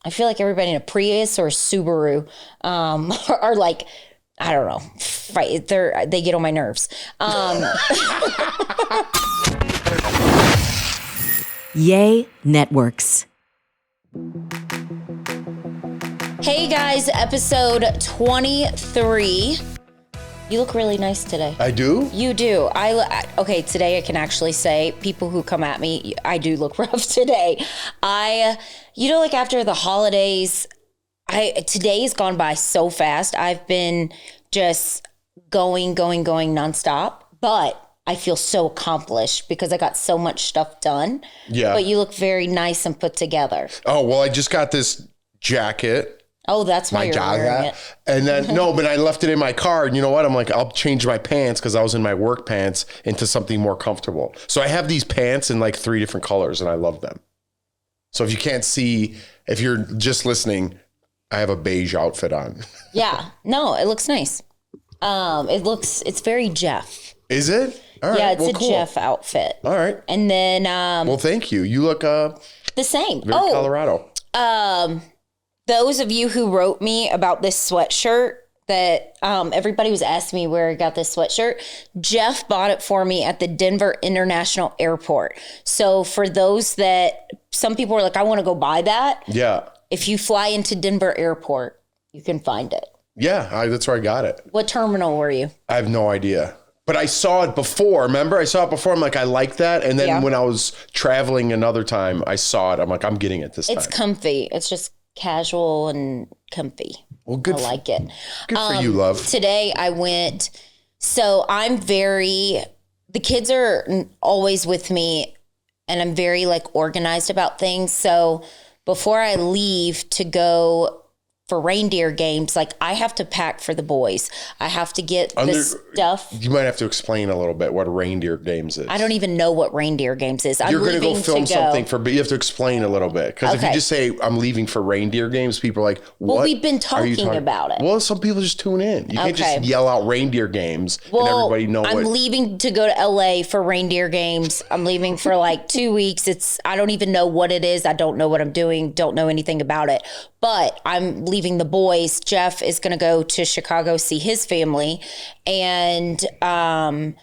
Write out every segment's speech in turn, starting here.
I feel like everybody in a Prius or a Subaru are like, I don't know, fight. They get on my nerves. Yay Networks. Hey guys, episode 23. You look really nice today. I do? You do. Okay, today I can actually say, people who come at me, I do look rough today. Like after the holidays, today has gone by so fast. I've been just going nonstop, but I feel so accomplished because I got so much stuff done. Yeah. But you look very nice and put together. Oh, well, I just got this jacket. Oh, that's why you're wearing it. And then, no, but I left it in my car. And you know what? I'm like, I'll change my pants because I was in my work pants into something more comfortable. So I have these pants in like 3 different colors and I love them. So if you can't see, if you're just listening, I have a beige outfit on. Yeah. No, it looks nice. It's very Jeff. Is it? All right. Yeah, it's cool. Jeff outfit. All right. And then... well, thank you. You look... the same. Very Colorado. Those of you who wrote me about this sweatshirt that everybody was asking me where I got this sweatshirt, Jeff bought it for me at the Denver International Airport. So for those that, some people were like, I want to go buy that. Yeah. If you fly into Denver Airport, you can find it. Yeah, that's where I got it. What terminal were you? I have no idea. But I saw it before. Remember? I saw it before. I'm like, I like that. And then when I was traveling another time, I saw it. I'm like, I'm getting it this time. It's comfy. It's just casual and comfy. Well, good. I like it. Good for you, love. Today I went, so the kids are always with me and I'm very like organized about things. So before I leave to go for Reindeer Games, like I have to pack for the boys. I have to get this stuff. You might have to explain a little bit what Reindeer Games is. I don't even know what Reindeer Games is. You're going to go film something but you have to explain a little bit. Because if you just say, I'm leaving for Reindeer Games, people are like, what? Well, we've been talking about it. Well, some people just tune in. You can't just yell out Reindeer Games and everybody know I'm leaving to go to LA for Reindeer Games. I'm leaving for like 2 weeks. I don't even know what it is. I don't know what I'm doing. Don't know anything about it. But I'm leaving the boys. Jeff is going to go to Chicago, see his family. And for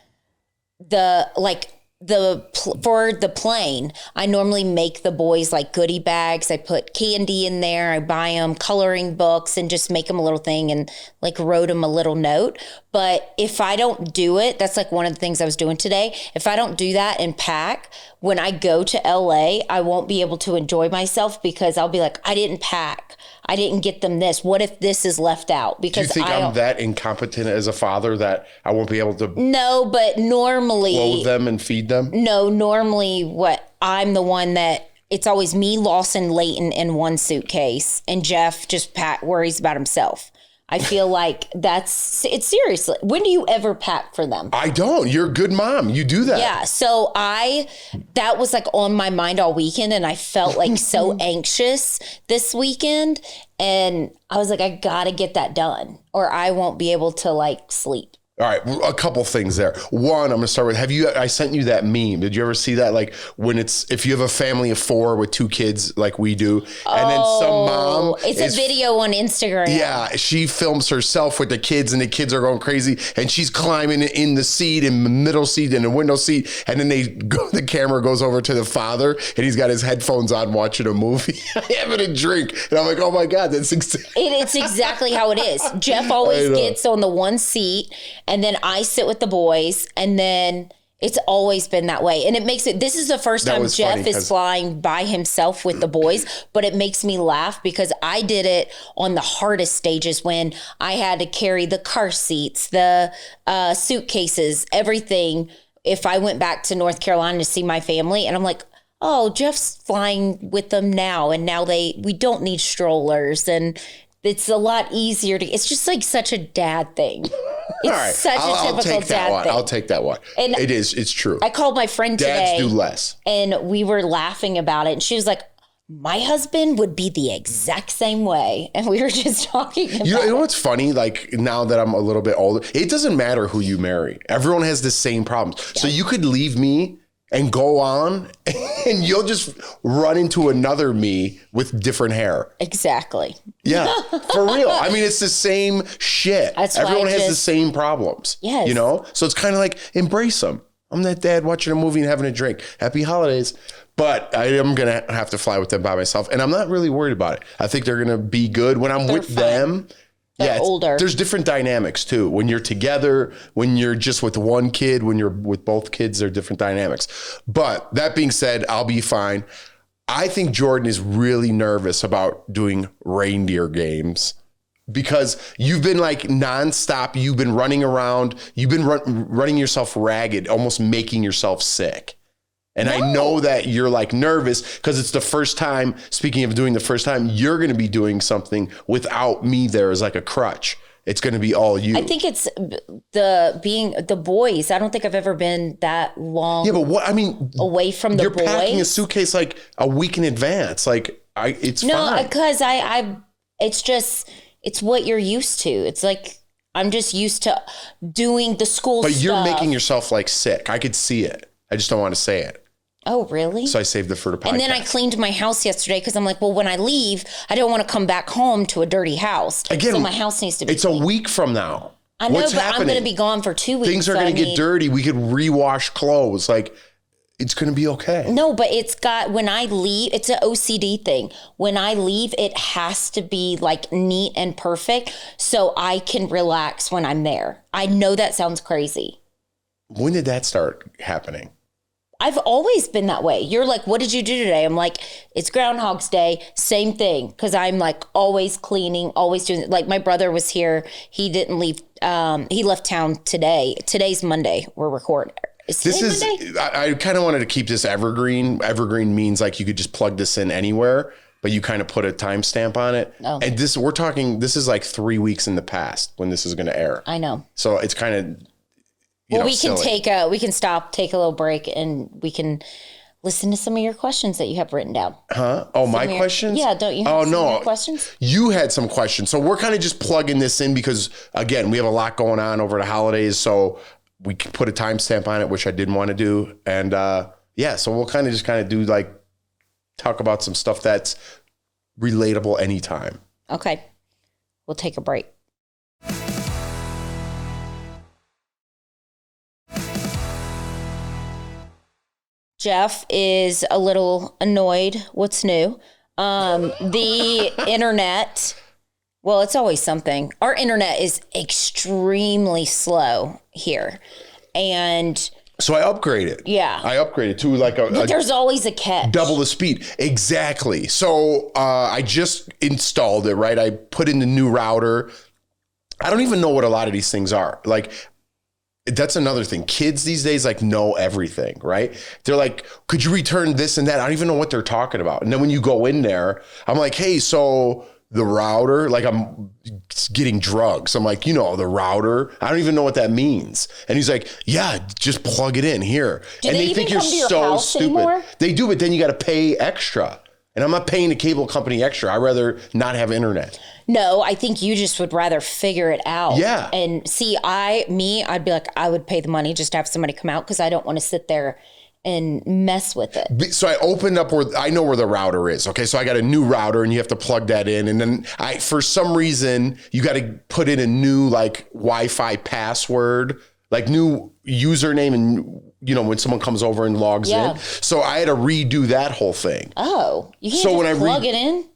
the plane, I normally make the boys like goodie bags. I put candy in there. I buy them coloring books and just make them a little thing and like wrote them a little note. But if I don't do it, that's like one of the things I was doing today. If I don't do that and pack, when I go to LA, I won't be able to enjoy myself because I'll be like, I didn't pack. I didn't get them this. What if this is left out? Because do you think I'm that incompetent as a father that I won't be able to? No, but normally clothe them and feed them. No, normally I'm the one that it's always me, Lawson, Layton in one suitcase, and Jeff just worries about himself. I feel like it's seriously. When do you ever pack for them? I don't. You're a good mom. You do that. Yeah. So that was like on my mind all weekend and I felt like so anxious this weekend. And I was like, I got to get that done or I won't be able to like sleep. All right, a couple things there. One, I'm going to start with, I sent you that meme. Did you ever see that? Like if you have a family of 4 with 2 kids like we do, and then some mom. It's a video on Instagram. Yeah, she films herself with the kids and the kids are going crazy and she's climbing in the seat, in the middle seat, in the window seat. And then the camera goes over to the father and he's got his headphones on watching a movie, having a drink. And I'm like, oh my God, it's exactly how it is. Jeff always gets on the one seat. And then I sit with the boys, and then it's always been that way. And this is the first time Jeff is flying by himself with the boys, but it makes me laugh because I did it on the hardest stages when I had to carry the car seats, the suitcases, everything. If I went back to North Carolina to see my family, and I'm like, oh, Jeff's flying with them now, and now we don't need strollers, and it's a lot easier it's just like such a dad thing. It's such a typical dad thing. I'll take that one. And it's true. I called my friend today. Dads do less. And we were laughing about it. And she was like, my husband would be the exact same way. And we were just talking about You know what's funny? Like now that I'm a little bit older, it doesn't matter who you marry. Everyone has the same problems. Yeah. So you could leave me and go on and you'll just run into another me with different hair. Exactly. Yeah, for real. I mean, it's the same shit. That's Everyone has the same problems. Yes. You know? So it's kind of like, embrace them. I'm that dad watching a movie and having a drink. Happy holidays. But I am going to have to fly with them by myself. And I'm not really worried about it. I think they're going to be good. When I'm with them, they're older. There's different dynamics too. When you're together, when you're just with one kid, when you're with both kids, there are different dynamics. But that being said, I'll be fine. I think Jordan is really nervous about doing Reindeer Games because you've been like nonstop. You've been running around. You've been running yourself ragged, almost making yourself sick. And I know that you're like nervous because it's the first time, speaking of doing the first time, you're going to be doing something without me there as like a crutch. It's going to be all you. I think it's the boys. I don't think I've ever been that long. Yeah, but what, I mean, away from the boys. You're packing a suitcase like a week in advance. Like it's fine. No, because it's what you're used to. It's like, I'm just used to doing the school stuff. But you're making yourself like sick. I could see it. I just don't want to say it. Oh, really? So I saved it for the podcast. And then I cleaned my house yesterday because I'm like, well, when I leave, I don't want to come back home to a dirty house. Again, so my house needs to be It's clean. A week from now. I know, but I'm going to be gone for 2 weeks. Things are going to get dirty. We could rewash clothes. Like, it's going to be okay. No, but when I leave, it's an OCD thing. When I leave, it has to be like neat and perfect so I can relax when I'm there. I know that sounds crazy. When did that start happening? I've always been that way. You're like, what did you do today? I'm like, it's Groundhog's Day. Same thing. Because I'm like always cleaning, always doing, like my brother was here. He didn't leave. He left town today. Today's Monday. We're recording. I kind of wanted to keep this evergreen. Evergreen means like you could just plug this in anywhere, but you kind of put a timestamp on it. Oh. And this is like 3 weeks in the past when this is going to air. I know. So it's kind of, we can stop, take a little break, and we can listen to some of your questions that you have written down. Huh? Oh, my questions? Yeah, don't you have some of your questions? You had some questions. So we're kind of just plugging this in because, again, we have a lot going on over the holidays. So we can put a timestamp on it, which I didn't want to do. And so we'll kind of do like, talk about some stuff that's relatable anytime. Okay. We'll take a break. Jeff is a little annoyed. What's new? The internet, well, it's always something. Our internet is extremely slow here. And so I upgraded. Yeah. I upgraded to like but there's always a catch. Double the speed. Exactly. So I just installed it, right? I put in the new router. I don't even know what a lot of these things are. Like, that's another thing. Kids these days like know everything, right? They're like, could you return this and that? I don't even know what they're talking about. And then when you go in there, I'm like, hey, so the router, like I'm getting drugs. I'm like, the router, I don't even know what that means. And he's like, yeah, just plug it in here. And they think you're so stupid. Anymore? They do, but then you got to pay extra. And I'm not paying the cable company extra. I'd rather not have internet. No, I think you just would rather figure it out. Yeah. And see, I'd be like, I would pay the money just to have somebody come out because I don't want to sit there and mess with it. So I opened up I know where the router is. Okay. So I got a new router and you have to plug that in. And then for some reason, you got to put in a new like Wi-Fi password, like new username and when someone comes over and logs in. So I had to redo that whole thing. Oh, you can't plug it in?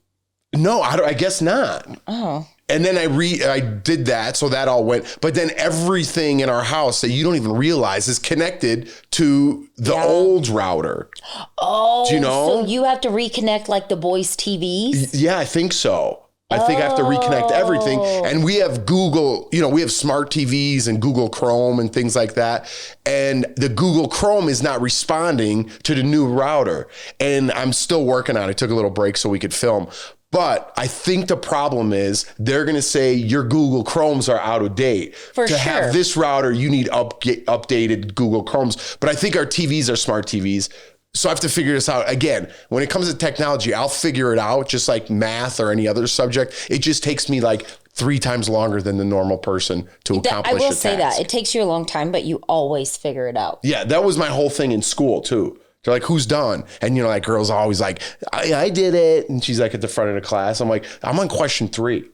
No, I guess not. Oh. And then I did that, so that all went. But then everything in our house that you don't even realize is connected to the old router. Oh, do you know? So you have to reconnect like the boys' TVs? Yeah, I think so. I think I have to reconnect everything. And we have Google, we have smart TVs and Google Chrome and things like that. And the Google Chrome is not responding to the new router. And I'm still working on it. I took a little break so we could film. But I think the problem is they're going to say your Google Chromes are out of date. To have this router, you need updated Google Chromes. But I think our TVs are smart TVs. So I have to figure this out. Again, when it comes to technology, I'll figure it out just like math or any other subject. It just takes me like 3 times longer than the normal person to accomplish a task. I will say that. It takes you a long time, but you always figure it out. Yeah, that was my whole thing in school, too. They're like, who's done? And, you know, like, girls are always like, I did it. And she's like at the front of the class. I'm like, I'm on question 3,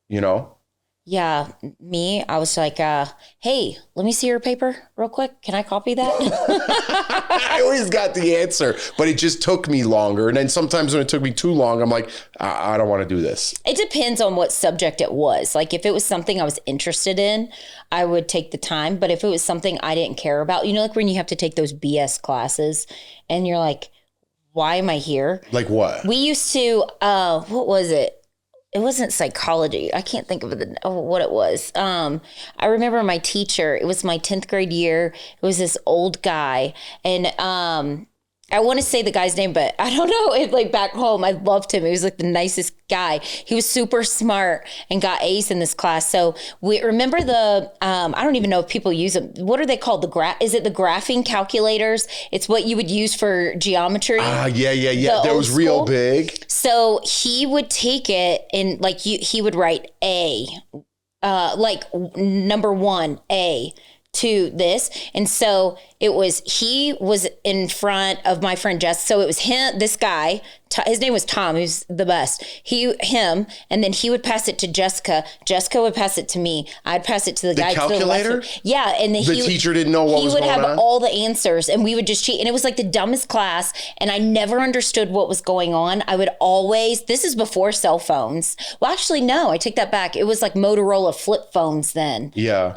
you know? Yeah, me, I was like, hey, let me see your paper real quick. Can I copy that? I always got the answer, but it just took me longer. And then sometimes when it took me too long, I'm like, I don't want to do this. It depends on what subject it was. Like if it was something I was interested in, I would take the time. But if it was something I didn't care about, you know, like when you have to take those BS classes and you're like, why am I here? Like what? We used to, what was it? It wasn't psychology. I can't think of what it was. I remember my teacher, it was my 10th grade year. It was this old guy. And I want to say the guy's name, but I don't know if like back home, I loved him. He was like the nicest guy. He was super smart and got A's in this class. So we remember I don't even know if people use them. What are they called? Is it the graphing calculators? It's what you would use for geometry. Yeah. That was real big. So he would take it and like he would write A, like number 1, A. To this. And so he was in front of my friend Jess. So it was him, this guy, his name was Tom, who's the best. Him, and then he would pass it to Jessica. Jessica would pass it to me. I'd pass it to the guy. Calculator? Yeah. And the teacher didn't know what was going on? He would have all the answers and we would just cheat. And it was like the dumbest class. And I never understood what was going on. I would always, this is before cell phones. Well, actually, no, I take that back. It was like Motorola flip phones then. Yeah.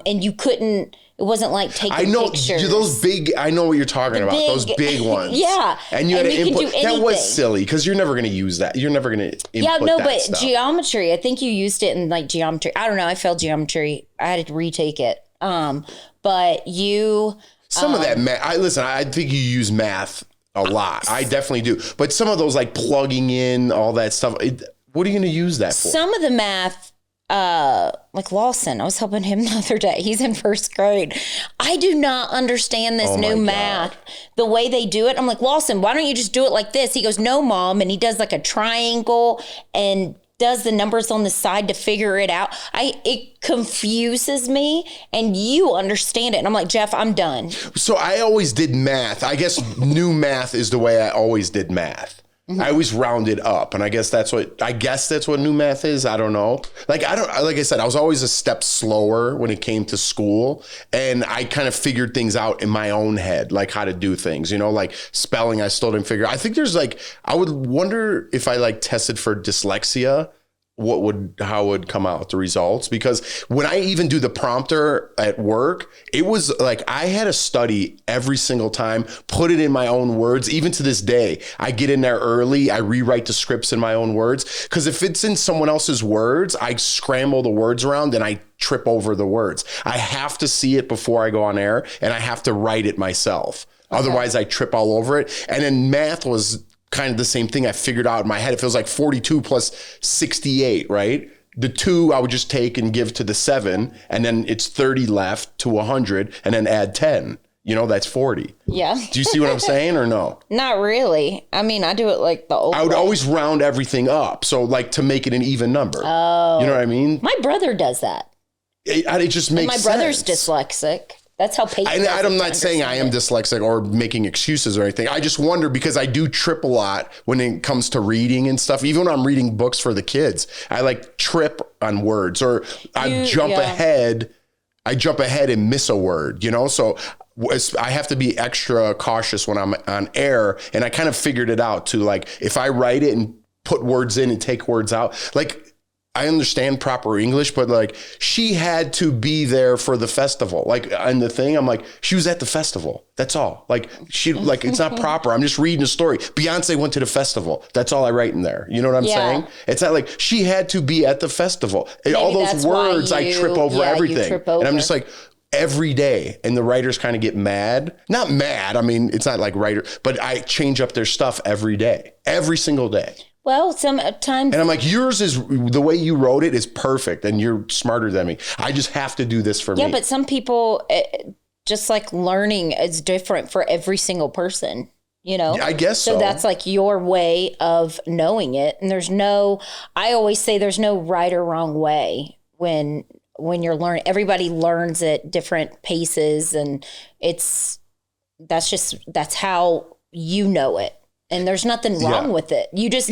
And you couldn't, it wasn't like taking pictures. Those big, I know what you're talking about. Those big ones. Yeah. And you had to input. That was silly because you're never going to use that. You're never going to input that stuff. Geometry, I think you used it in like geometry. I don't know. I failed geometry. I had to retake it. But you. Some of that math, I think you use math a lot. I definitely do. But some of those like plugging in, all that stuff, what are you going to use that for? Some of the math. Like Lawson, I was helping him the other day. He's in 1st grade. I do not understand this new math, the way they do it. I'm like, Lawson, why don't you just do it like this? He goes, no, Mom. And he does like a triangle and does the numbers on the side to figure it out. It confuses me and you understand it. And I'm like, Jeff, I'm done. So I always did math. I guess new math is the way I always did math. Mm-hmm. I always rounded up, and I guess that's what new math is. I don't know. Like I said, I was always a step slower when it came to school, and I kind of figured things out in my own head, like how to do things. You know, like spelling, I still didn't figure. I think there's I would wonder if I tested for dyslexia. How would come out the results? Because when I even do the prompter at work, it was like I had to study every single time, put it in my own words. Even to this day, I get in there early. I rewrite the scripts in my own words. Because if it's in someone else's words, I scramble the words around and I trip over the words. I have to see it before I go on air and I have to write it myself. Okay. Otherwise, I trip all over it. And then math was kind of the same thing. I figured out in my head, it feels like 42 plus 68, right? The 2 I would just take and give to the 7, and then it's 30 left to 100, and then add 10. You know, that's 40. Yeah. Do you see what I'm saying or no? Not really. I mean, I do it like the old I would way. Always round everything up. So like to make it an even number. Oh. You know what I mean? My brother does that. It just makes sense. My brother's dyslexic. That's how patient. I'm not saying I am dyslexic or making excuses or anything. I just wonder because I do trip a lot when it comes to reading and stuff. Even when I'm reading books for the kids, I trip on words or I jump ahead. I jump ahead and miss a word, you know? So I have to be extra cautious when I'm on air. And I kind of figured it out to if I write it and put words in and take words out, I understand proper English, but she had to be there for the festival. On the thing, I'm she was at the festival. That's all. It's not proper. I'm just reading a story. Beyonce went to the festival. That's all I write in there. You know what I'm saying? It's not she had to be at the festival. Maybe all those words, I trip over everything. And I'm just every day. And the writers kind of get mad. Not mad. I mean, it's not writer, but I change up their stuff every day, every single day. Well, sometimes. And I'm yours is the way you wrote it is perfect and you're smarter than me. I just have to do this for me. Yeah, but some people just learning is different for every single person. you know? I guess so. So that's like your way of knowing it. And I always say there's no right or wrong way when you're learning. Everybody learns at different paces, and that's how you know it. And there's nothing wrong with it. You just,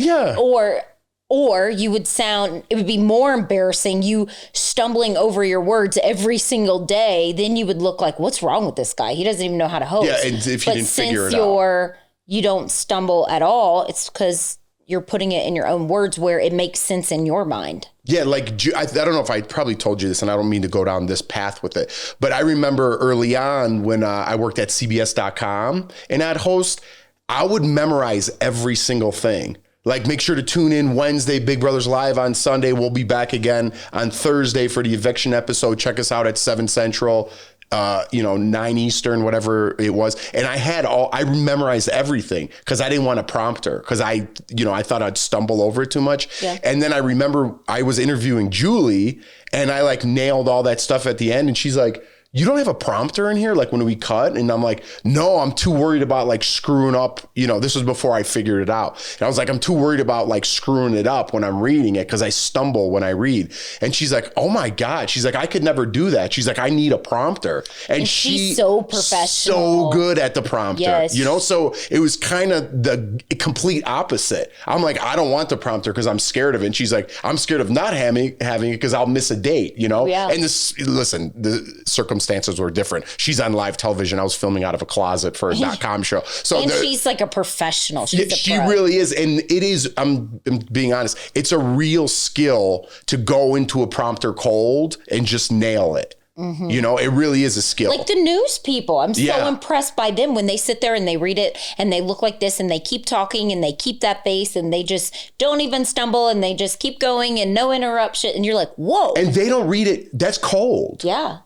or you would it would be more embarrassing, you stumbling over your words every single day. Then you would look like, what's wrong with this guy? He doesn't even know how to host. Yeah, and if you didn't figure it out. You don't stumble at all, it's because you're putting it in your own words where it makes sense in your mind. Yeah, like, I don't know if I probably told you this, and I don't mean to go down this path with it, but I remember early on when I worked at CBS.com and I'd host, I would memorize every single thing. Like, make sure to tune in Wednesday, Big Brothers Live on Sunday. We'll be back again on Thursday for the eviction episode. Check us out at 7 Central. 9 Eastern, whatever it was. And I memorized everything because I didn't want a prompter because I thought I'd stumble over it too much. Yeah. And then I remember I was interviewing Julie and I like nailed all that stuff at the end. And she's like, you don't have a prompter in here? Like when we cut? And I'm like, no, I'm too worried about like screwing up. This was before I figured it out. And I was like, I'm too worried about like screwing it up when I'm reading it because I stumble when I read. And she's like, oh my God. She's like, I could never do that. She's like, I need a prompter. And she's so professional. So good at the prompter. Yes. So it was kind of the complete opposite. I'm like, I don't want the prompter because I'm scared of it. And she's like, I'm scared of not having it because I'll miss a date, Yeah. And the circumstances were different. She's on live television. I was filming out of a closet for a .com show. So she's like a professional. She really is. And it is, I'm being honest, it's a real skill to go into a prompter cold and just nail it. Mm-hmm. It really is a skill. Like the news people. I'm so impressed by them when they sit there and they read it and they look like this and they keep talking and they keep that face and they just don't even stumble and they just keep going and no interruption. And you're like, whoa. And they don't read it. That's cold. Yeah.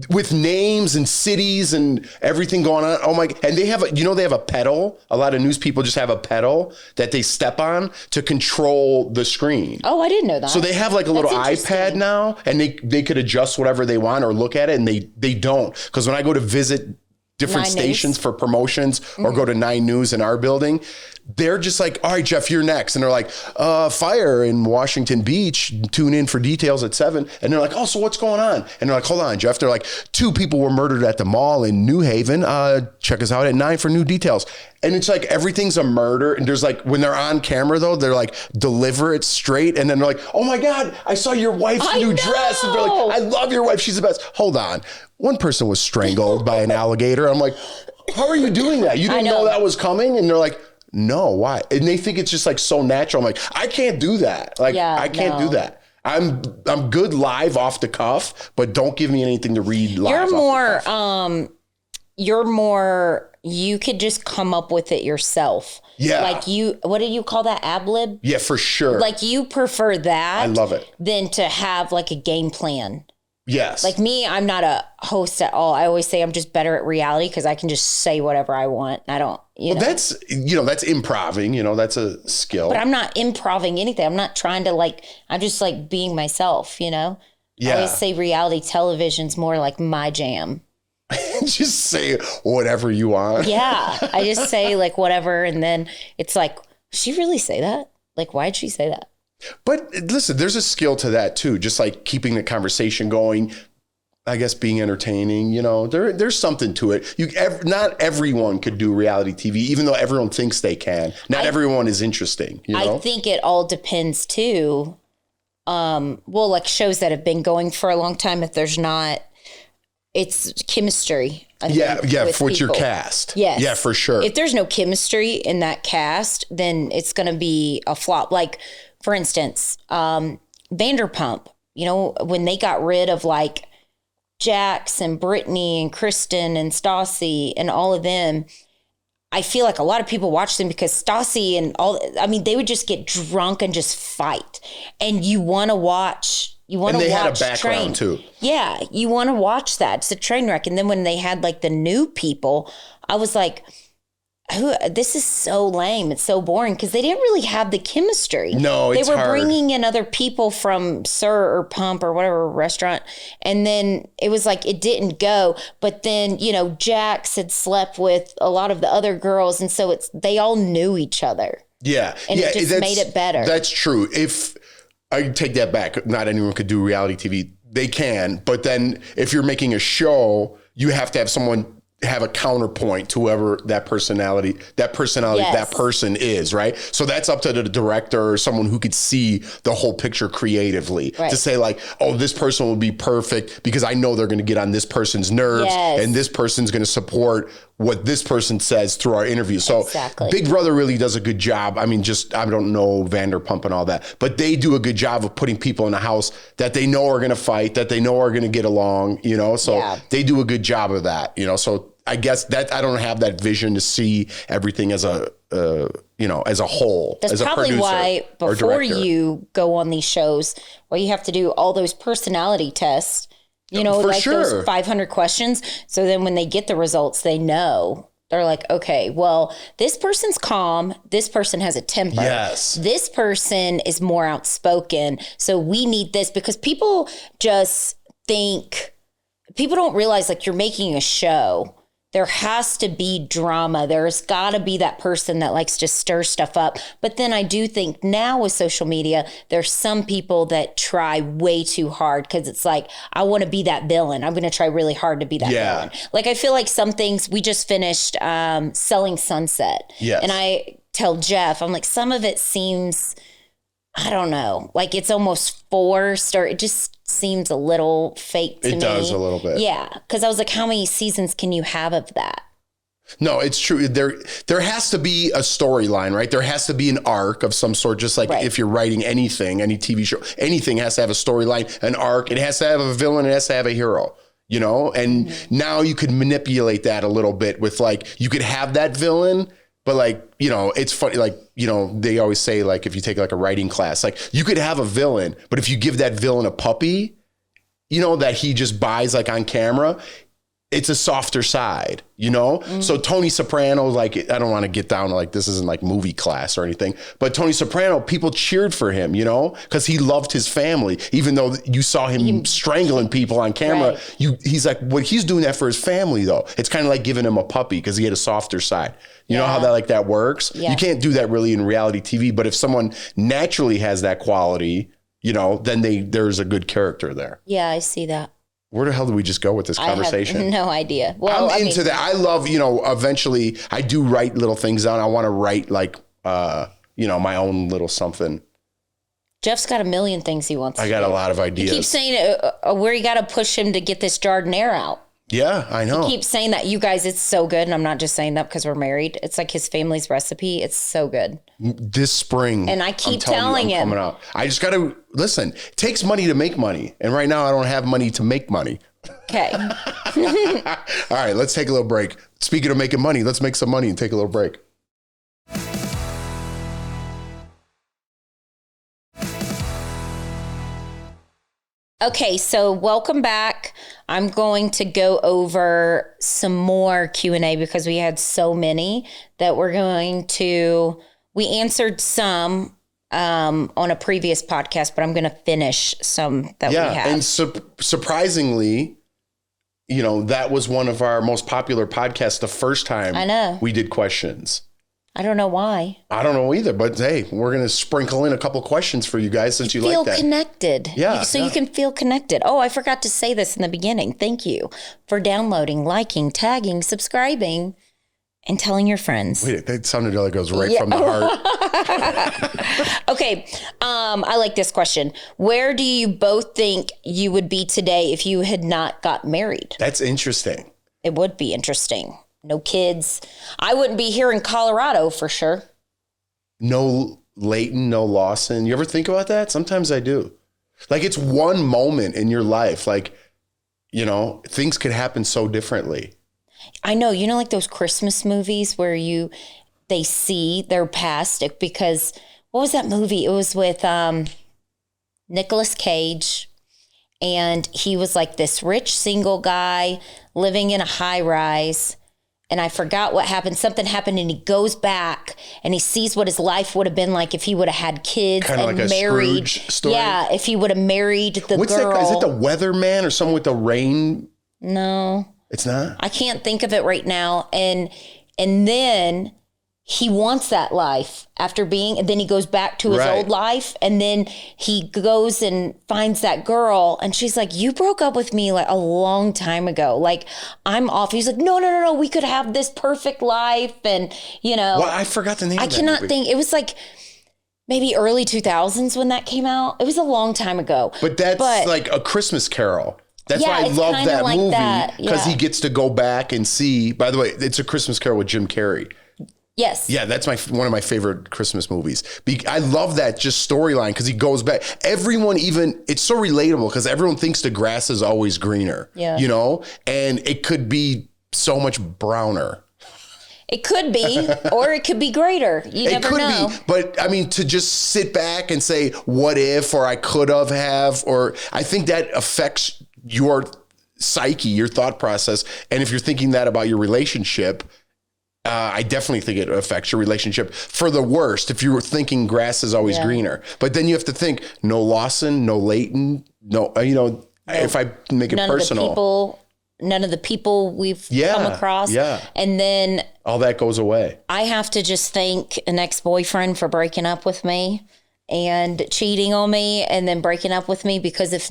With names and cities and everything going on. Oh my, and they have a pedal. A lot of news people just have a pedal that they step on to control the screen. Oh, I didn't know that. So they have like a little iPad now and they could adjust whatever they want or look at it and they don't. Because when I go to visit different stations for promotions or go to 9 News in our building, they're just like, all right, Jeff, you're next. And they're like, fire in Washington Beach, tune in for details at 7. And they're like, oh, so what's going on? And they're like, hold on, Jeff. They're like, 2 people were murdered at the mall in New Haven. Check us out at 9 for new details. And it's like, everything's a murder. And there's like, when they're on camera though, they're like, deliver it straight. And then they're like, oh my God, I saw your wife's new dress. And they're like, I love your wife. She's the best. Hold on. One person was strangled by an alligator. I'm like, how are you doing that? You didn't know that was coming? And they're like, no, why? And they think it's just like so natural. I'm like, I can't do that. Like, I can't do that. I'm good live off the cuff, but don't give me anything to read live. You're more, you could just come up with it yourself. Yeah. Like what do you call that? Ad lib? Yeah, for sure. Like you prefer that. I love it. Than to have like a game plan. Yes. Like me, I'm not a host at all. I always say I'm just better at reality because I can just say whatever I want. I don't, that's, that's improving, that's a skill. But I'm not improving anything. I'm not trying to I'm just like being myself, Yeah. I always say reality television's more like my jam. Just say whatever you want. Yeah. I just say like whatever. And then it's like, she really say that? Like, why'd she say that? But listen, there's a skill to that too. Just like keeping the conversation going, I guess being entertaining, there's something to it. Not everyone could do reality TV, even though everyone thinks they can. Not everyone is interesting. I think it all depends too. Like shows that have been going for a long time, if there's not, it's chemistry. With your cast. Yes. Yeah, for sure. If there's no chemistry in that cast, then it's going to be a flop. Like, for instance, Vanderpump, when they got rid of like Jax and Brittany and Kristen and Stassi and all of them, I feel like a lot of people watch them because Stassi and they would just get drunk and just fight. And you want to watch. And they had a background too. Yeah, you want to watch that. It's a train wreck. And then when they had like the new people, I was like, this is so lame. It's so boring because they didn't really have the chemistry. No, it's They were hard. bringing in other people from Sir or Pump or whatever restaurant. And then it was like, it didn't go. But then, Jax had slept with a lot of the other girls. And so they all knew each other. Yeah. And it just made it better. That's true. If I take that back, not anyone could do reality TV. They can. But then if you're making a show, you have to have someone have a counterpoint to whoever that personality, Yes. that person is, right? So that's up to the director or someone who could see the whole picture creatively to say like, oh, this person will be perfect because I know they're going to get on this person's nerves and this person's going to support what this person says through our interview. So Big Brother really does a good job. I mean, I don't know Vanderpump and all that, but they do a good job of putting people in a house that they know are going to fight, that they know are going to get along, so they do a good job of that, so I guess that I don't have that vision to see everything as a as a whole. That's as a probably producer why before you go on these shows, you have to do all those personality tests, those 500 questions. So then when they get the results, they know. They're like, okay, well, this person's calm. This person has a temper. Yes. This person is more outspoken. So we need this because people don't realize like you're making a show. There has to be drama. There's got to be that person that likes to stir stuff up. But then I do think now with social media, there's some people that try way too hard because it's like, I want to be that villain. I'm going to try really hard to be that villain. Like, I feel like some things, we just finished Selling Sunset. Yes. And I tell Jeff, I'm like, some of it seems, I don't know, like it's almost forced or it just seems a little fake to me. It does a little bit. Yeah. Because I was like, how many seasons can you have of that? No, it's true. There has to be a storyline, right? There has to be an arc of some sort, just like if you're writing anything, any TV show, anything has to have a storyline, an arc. It has to have a villain. It has to have a hero, and now you could manipulate that a little bit with like, you could have that villain, but like, it's funny, like, they always say like, if you take like a writing class, like you could have a villain, but if you give that villain a puppy, that he just buys like on camera, it's a softer side, So Tony Soprano, like, I don't want to get down to like, this isn't like movie class or anything, but Tony Soprano, people cheered for him, because he loved his family, even though you saw him strangling people on camera. He's like, well, he's doing that for his family though. It's kind of like giving him a puppy because he had a softer side. You know how that works? Yeah. You can't do that really in reality TV, but if someone naturally has that quality, then there's a good character there. Yeah, I see that. Where the hell did we just go with this conversation? I have no idea. Well, I'm into that. I love, eventually I do write little things down. I want to write like, my own little something. Jeff's got a million things he wants to do. I got a lot of ideas. He keeps saying where you got to push him to get this Jardinere out. Yeah, I know. He keeps saying that. You guys, it's so good. And I'm not just saying that because we're married. It's like his family's recipe. It's so good. This spring. And I keep telling him. Coming out. I just got to, listen, it takes money to make money. And right now I don't have money to make money. Okay. All right, let's take a little break. Speaking of making money, let's make some money and take a little break. Okay, so welcome back. I'm going to go over some more Q&A because we had so many that we answered some on a previous podcast, but I'm going to finish some that we had. Yeah, and surprisingly, that was one of our most popular podcasts the first time we did questions. I don't know why. I don't know either, but hey, we're going to sprinkle in a couple questions for you guys since you like that. Feel connected. Yeah. You can feel connected. Oh, I forgot to say this in the beginning. Thank you for downloading, liking, tagging, subscribing, and telling your friends. Wait, that sounded like it goes right from the heart. Okay. I like this question. Where do you both think you would be today if you had not got married? That's interesting. It would be interesting. No kids. I wouldn't be here in Colorado for sure. No Leighton, no Lawson. You ever think about that? Sometimes I do. Like, it's one moment in your life. Like, things could happen so differently. I know. Like those Christmas movies where they see their past because what was that movie? It was with Nicolas Cage. And he was like this rich single guy living in a high rise. and I forgot what happened. Something happened, and he goes back and he sees what his life would have been like if he would have had kids kind of and like married. A Scrooge story. Yeah, if he would have married the What's girl. That? Is it the Weatherman or someone with the rain? No, it's not. I can't think of it right now. And then he wants that life after being, and then he goes back to his old life, and then he goes and finds that girl, and she's like, you broke up with me like a long time ago. Like, I'm off. He's like, no, we could have this perfect life. And, well, I forgot the name I of that cannot movie. think. It was like maybe early 2000s when that came out. It was a long time ago. But that's like A Christmas Carol. That's why I it's love kinda that like movie, because Yeah. he gets to go back and see. By the way, it's A Christmas Carol with Jim Carrey. Yes. Yeah, that's one of my favorite Christmas movies. I love that just storyline because he goes back. Everyone it's so relatable because everyone thinks the grass is always greener. Yeah. And it could be so much browner. It could be, or it could be greater. You never know. Be, but I mean, to just sit back and say, what if, or I could have, or I think that affects your psyche, your thought process. And if you're thinking that about your relationship, I definitely think it affects your relationship for the worst. If you were thinking grass is always greener, but then you have to think no Lawson, no Leighton, no, if I make it personal, none of the people we've come across. Yeah. And then all that goes away. I have to just thank an ex-boyfriend for breaking up with me and cheating on me and then breaking up with me, because if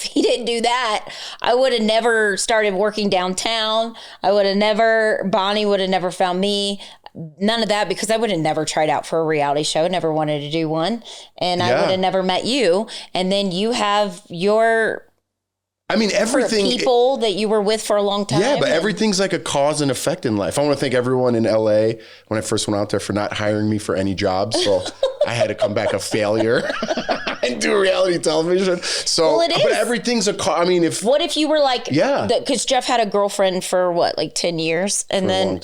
he didn't do that, I would have never started working downtown. Bonnie would have never found me. None of that, because I would have never tried out for a reality show, never wanted to do one. And I would have never met you. And then you have everything. People that you were with for a long time. Yeah, but everything's like a cause and effect in life. I want to thank everyone in LA when I first went out there for not hiring me for any jobs. So I had to come back a failure and do reality television. So, well, but everything's a cause. What if you were like, yeah, because Jeff had a girlfriend for like 10 years. And then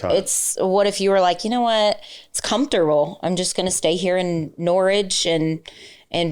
what if you were like, you know what? It's comfortable. I'm just going to stay here in Norwich and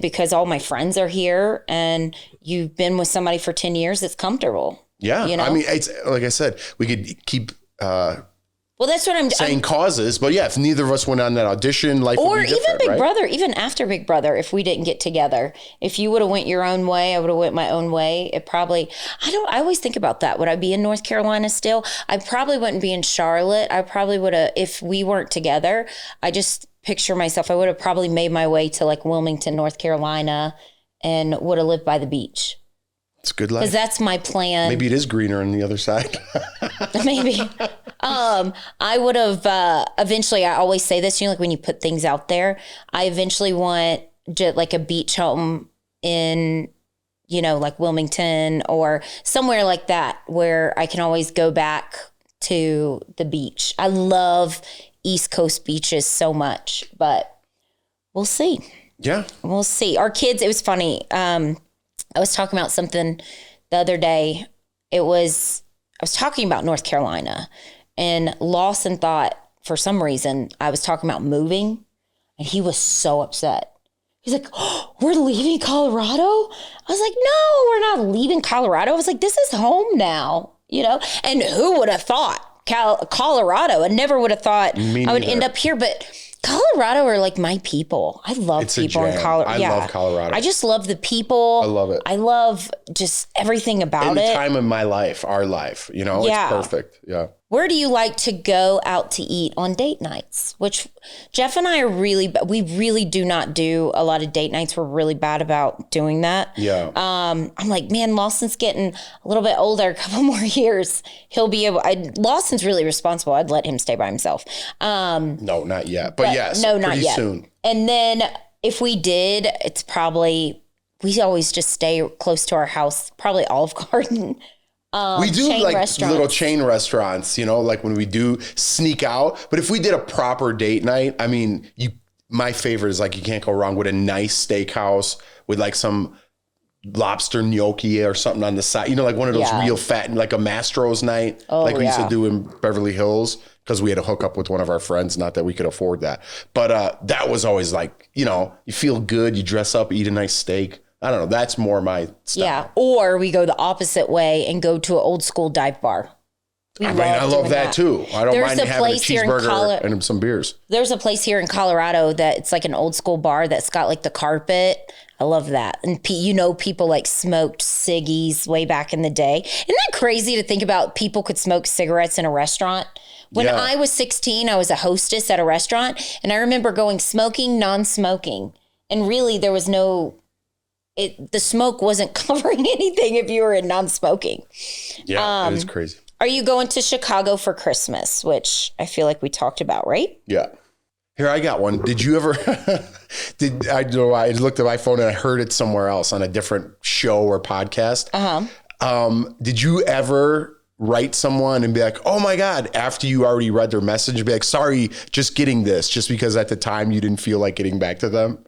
because all my friends are here and you've been with somebody for 10 years, it's comfortable. Yeah. It's like I said, we could keep well, that's what I'm saying causes, but yeah, if neither of us went on that audition, life would be different, even Big right? Brother, even after Big Brother, if we didn't get together, if you would have went your own way, I would have went my own way. I always think about that. Would I be in North Carolina still? I probably wouldn't be in Charlotte. I probably would have, if we weren't together, I just picture myself, I would have probably made my way to like Wilmington, North Carolina, and would have lived by the beach. It's a good life. Because that's my plan. Maybe it is greener on the other side. Maybe. I would have eventually, I always say this, like when you put things out there, I eventually want like a beach home in, like Wilmington or somewhere like that where I can always go back to the beach. I love East Coast beaches so much, but we'll see. Yeah. We'll see. Our kids, it was funny. I was talking about something the other day. I was talking about North Carolina, and Lawson thought for some reason I was talking about moving, and he was so upset. He's like, oh, we're leaving Colorado? I was like, no, we're not leaving Colorado. I was like, this is home now, And who would have thought Colorado? I never would have thought I would end up here, but Colorado are like my people. I love people in Colorado. I love Colorado. I just love the people. I love it. I love just everything about it. The time of my life, our life, it's perfect. Yeah. Where do you like to go out to eat on date nights? Which Jeff and I we really do not do a lot of date nights. We're really bad about doing that. Yeah. I'm like, man, Lawson's getting a little bit older, a couple more years. He'll be Lawson's really responsible. I'd let him stay by himself. No, not yet. But yes, no, not yet. Soon. And then if we did, it's probably, we always just stay close to our house, probably Olive Garden. We do like little chain restaurants, like when we do sneak out. But if we did a proper date night, my favorite is like, you can't go wrong with a nice steakhouse with like some lobster gnocchi or something on the side, like one of those real fat, like a Mastro's night, like we used to do in Beverly Hills, because we had a hookup with one of our friends. Not that we could afford that, but that was always like, you feel good, you dress up, eat a nice steak. I don't know. That's more my style. Yeah. Or we go the opposite way and go to an old school dive bar. I love that too. I don't mind having a cheeseburger and some beers. There's a place here in Colorado that it's like an old school bar that's got like the carpet. I love that. And people like smoked ciggies way back in the day. Isn't that crazy to think about people could smoke cigarettes in a restaurant? When I was 16, I was a hostess at a restaurant, and I remember going smoking, non-smoking. And really there was the smoke wasn't covering anything if you were in non-smoking. Yeah, it is crazy. Are you going to Chicago for Christmas? Which I feel like we talked about, right? Yeah. Here, I got one. Did you ever, I looked at my phone and I heard it somewhere else on a different show or podcast. Did you ever write someone and be like, oh my God, after you already read their message, be like, sorry, just getting this, just because at the time you didn't feel like getting back to them?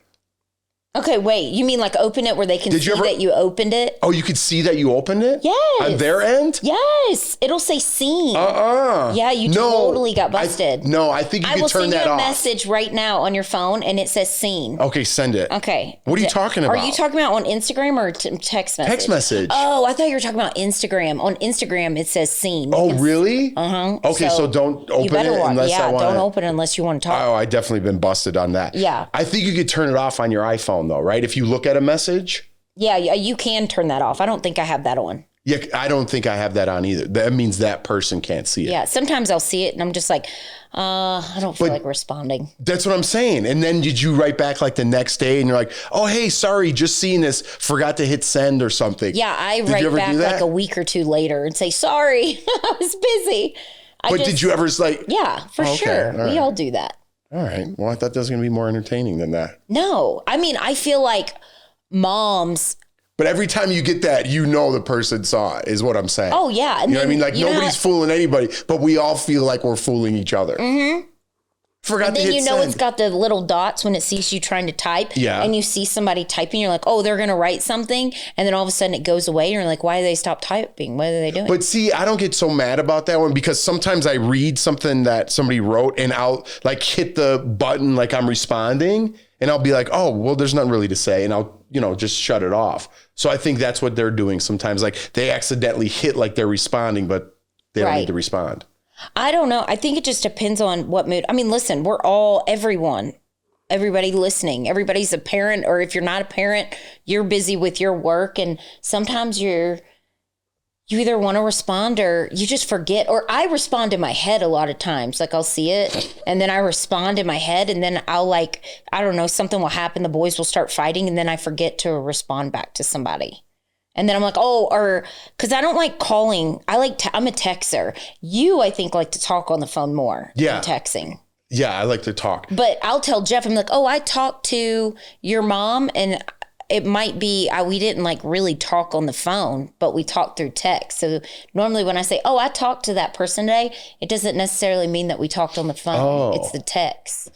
Okay, wait. You mean like open it where they can see that you opened it? Oh, you could see that you opened it? Yes. On their end? Yes. It'll say seen. Yeah, you totally got busted. I think you can turn that off. I will send you a message right now on your phone and it says seen. Okay, send it. Okay. What are you talking about? Are you talking about on Instagram or text message? Text message. Oh, I thought you were talking about Instagram. On Instagram, it says seen. Oh, really? Okay, so don't open it unless I want to. Don't open it unless you want to talk. Oh, I definitely been busted on that. Yeah. I think you could turn it off on your iPhone though, right? If you look at a message. Yeah, you can turn that off. I don't think I have that on. Yeah, I don't think I have that on either. That means that person can't see it. Yeah, sometimes I'll see it and I'm just like, I don't feel like responding. That's what I'm saying. And then did you write back like the next day and you're like, oh, hey, sorry, just seeing this, forgot to hit send or something. Yeah, I write back like a week or two later and say, sorry, I was busy. Did you ever like? Yeah, for sure. Right. We all do that. All right. Well, I thought that was going to be more entertaining than that. No, I mean, I feel like moms. But every time you get that, the person saw it, is what I'm saying. Oh, yeah. And you know what I mean? Like, nobody's fooling anybody, but we all feel like we're fooling each other. Mm-hmm. Forgot to hit send. It's got the little dots when it sees you trying to type. Yeah. And you see somebody typing, you're like, oh, they're going to write something. And then all of a sudden it goes away. And you're like, why did they stop typing? What are they doing? But see, I don't get so mad about that one because sometimes I read something that somebody wrote and I'll like hit the button like I'm responding and I'll be like, oh, well, there's nothing really to say. And I'll, just shut it off. So I think that's what they're doing sometimes. Like they accidentally hit like they're responding, but they don't need to respond. I don't know. I think it just depends on what mood. I mean, listen, everybody listening, everybody's a parent, or if you're not a parent, you're busy with your work. And sometimes you either want to respond or you just forget, or I respond in my head a lot of times. Like I'll see it and then I respond in my head and then I'll like, I don't know, something will happen. The boys will start fighting and then I forget to respond back to somebody. And then I'm like, because I don't like calling. I'm a texter. You, I think, like to talk on the phone more than texting. Yeah, I like to talk. But I'll tell Jeff, I'm like, I talked to your mom and it might be, we didn't like really talk on the phone, but we talked through text. So normally when I say, I talked to that person today, it doesn't necessarily mean that we talked on the phone. Oh. It's the text.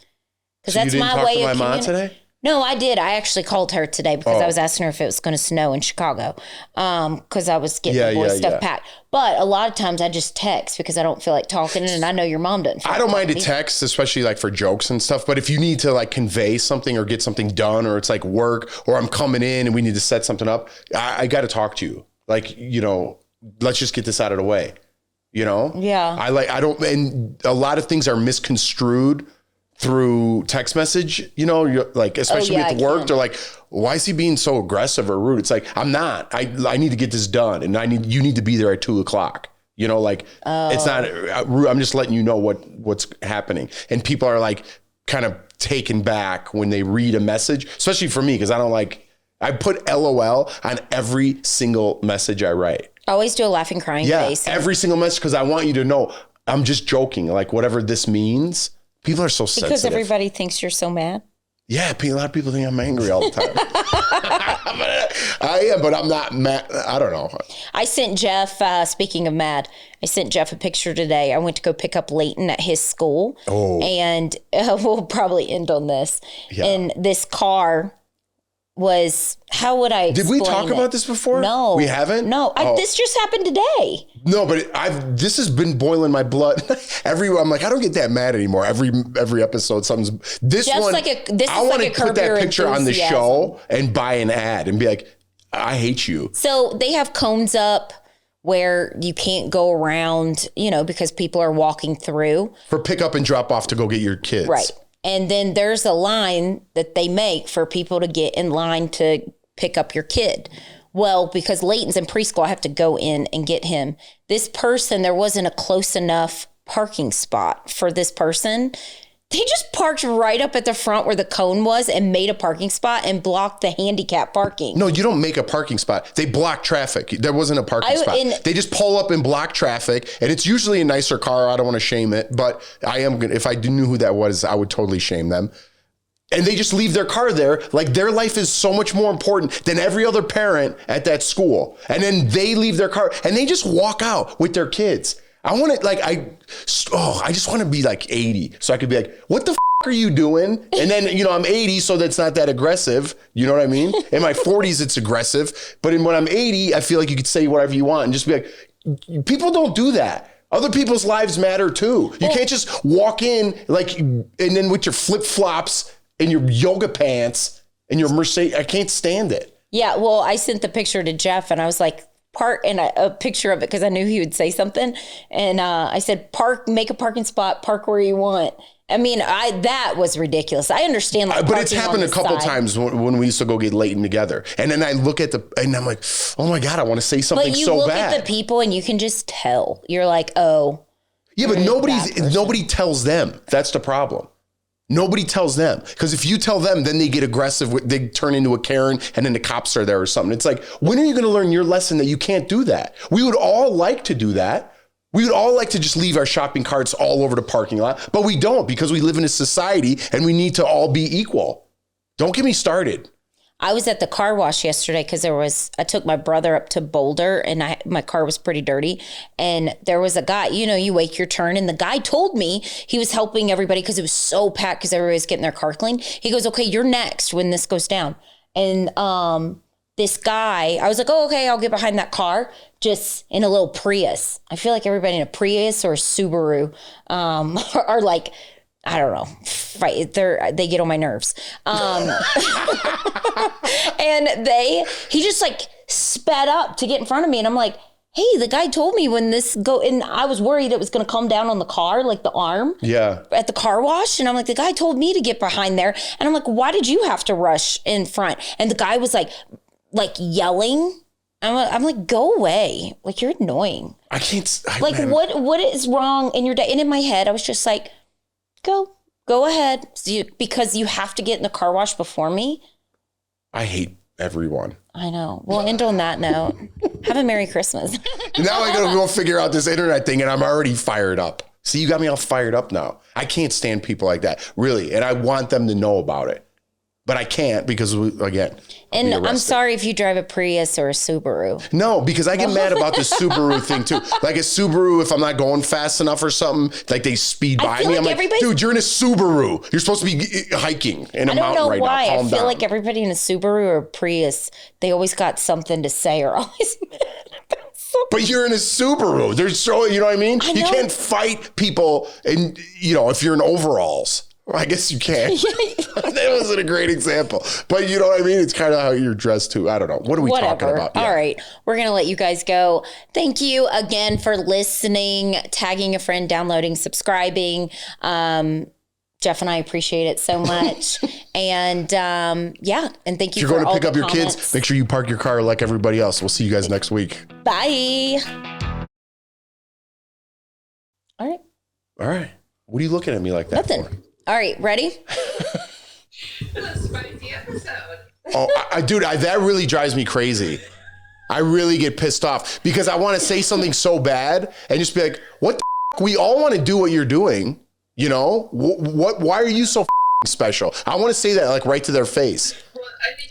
Because that's my way of communicating. Mom today? No, I did. I actually called her today because I was asking her if it was going to snow in Chicago because I was getting the boys' stuff packed. But a lot of times I just text because I don't feel like talking and I know your mom doesn't. I don't mind to text, especially like for jokes and stuff. But if you need to like convey something or get something done or it's like work or I'm coming in and we need to set something up, I got to talk to you. Like, let's just get this out of the way, Yeah. And a lot of things are misconstrued through text message, you're like, especially with work, they're like, why is he being so aggressive or rude? It's like, I'm not, I need to get this done. And you need to be there at 2:00. It's not, I'm just letting you know what's happening. And people are like kind of taken back when they read a message, especially for me. Cause I put LOL on every single message I write. I always do a laughing, crying face. Every single message. Cause I want you to know I'm just joking. Like whatever this means. People are so sensitive. Because everybody thinks you're so mad? Yeah, a lot of people think I'm angry all the time. I am, but I'm not mad. I don't know. I sent Jeff, speaking of mad, I sent Jeff a picture today. I went to go pick up Leighton at his school. Oh. And we'll probably end on this. Yeah. And this car was, how would I explain Did we talk about this before? No. We haven't? No. This just happened today. No, but this has been boiling my blood. I'm like, I don't get that mad anymore. Every episode, something's this Jeff's one. I want to put that picture on the show and buy an ad and be like, I hate you. So they have cones up where you can't go around, because people are walking through. For pick up and drop off to go get your kids. Right. And then there's a line that they make for people to get in line to pick up your kid. Well, because Leighton's in preschool, I have to go in and get him. This person, there wasn't a close enough parking spot for this person. They just parked right up at the front where the cone was and made a parking spot and blocked the handicap parking. No, you don't make a parking spot. They block traffic. There wasn't a parking spot. They just pull up and block traffic, and it's usually a nicer car. I don't want to shame it, but if I knew who that was, I would totally shame them. And they just leave their car there. Like, their life is so much more important than every other parent at that school. And then they leave their car and they just walk out with their kids. I want to I just want to be like 80 so I could be like, what the are you doing? And then, I'm 80, so that's not that aggressive. You know what I mean? In my 40s, it's aggressive. But when I'm 80, I feel like you could say whatever you want and just be like, people don't do that. Other people's lives matter too. You can't just walk in and then with your flip-flops and your yoga pants and your Mercedes. I can't stand it. Yeah, well, I sent the picture to Jeff and I was like, a picture of it because I knew he would say something. And I said, make a parking spot, park where you want. I mean, that was ridiculous. I understand. But it's happened a couple times when we used to go get Leighton together. And then I look at and I'm like, oh my God, I want to say something so bad. But you look at the people and you can just tell. You're like, oh. Yeah, but nobody tells them. That's the problem. Nobody tells them, because if you tell them, then they get aggressive. They turn into a Karen and then the cops are there or something. It's like, when are you going to learn your lesson that you can't do that? We would all like to do that. We would all like to just leave our shopping carts all over the parking lot, but we don't because we live in a society and we need to all be equal. Don't get me started. I was at the car wash yesterday because I took my brother up to Boulder and my car was pretty dirty. And there was a guy, you wait your turn. And the guy told me he was helping everybody because it was so packed because everybody was getting their car cleaned. He goes, okay, you're next when this goes down. And this guy, I was like, oh, okay, I'll get behind that car just in a little Prius. I feel like everybody in a Prius or a Subaru are like, I don't know. They get on my nerves. And he just sped up to get in front of me. And I'm like, hey, the guy told me when this and I was worried it was going to come down on the car, like the arm. Yeah. At the car wash. And I'm like, the guy told me to get behind there. And I'm like, why did you have to rush in front? And the guy was like yelling. I'm like, go away. Like, you're annoying. I can't. What is wrong in your day? And in my head, I was just like, Go ahead. Because you have to get in the car wash before me. I hate everyone. I know. Well, end on that note. Have a Merry Christmas. Now I gotta go figure out this internet thing and I'm already fired up. See, you got me all fired up now. I can't stand people like that, really. And I want them to know about it. But I can't because, again, and I'm sorry if you drive a Prius or a Subaru. No, because I get mad about the Subaru thing too. Like a Subaru, if I'm not going fast enough or something, like they speed by me. I'm like, dude, you're in a Subaru. You're supposed to be hiking in a mountain right now. I don't know why. I feel like everybody in a Subaru or a Prius, they always got something to say or always mad about something. But you're in a Subaru. There's you know what I mean? You can't fight people, and if you're in overalls. Well, I guess you can. That wasn't a great example. But you know what I mean? It's kind of how you're dressed too. I don't know. What are we talking about? Yeah. All right. We're going to let you guys go. Thank you again for listening, tagging a friend, downloading, subscribing. Jeff and I appreciate it so much. And and thank you for all the comments. If you're going to pick up your kids, make sure you park your car like everybody else. We'll see you guys next week. Bye. All right. All right. What are you looking at me like that Nothing. For? All right, ready? It was a spicy episode. Dude, that really drives me crazy. I really get pissed off because I want to say something so bad and just be like, what the f-? We all want to do what you're doing. Why are you so special? I want to say that right to their face. Well, I think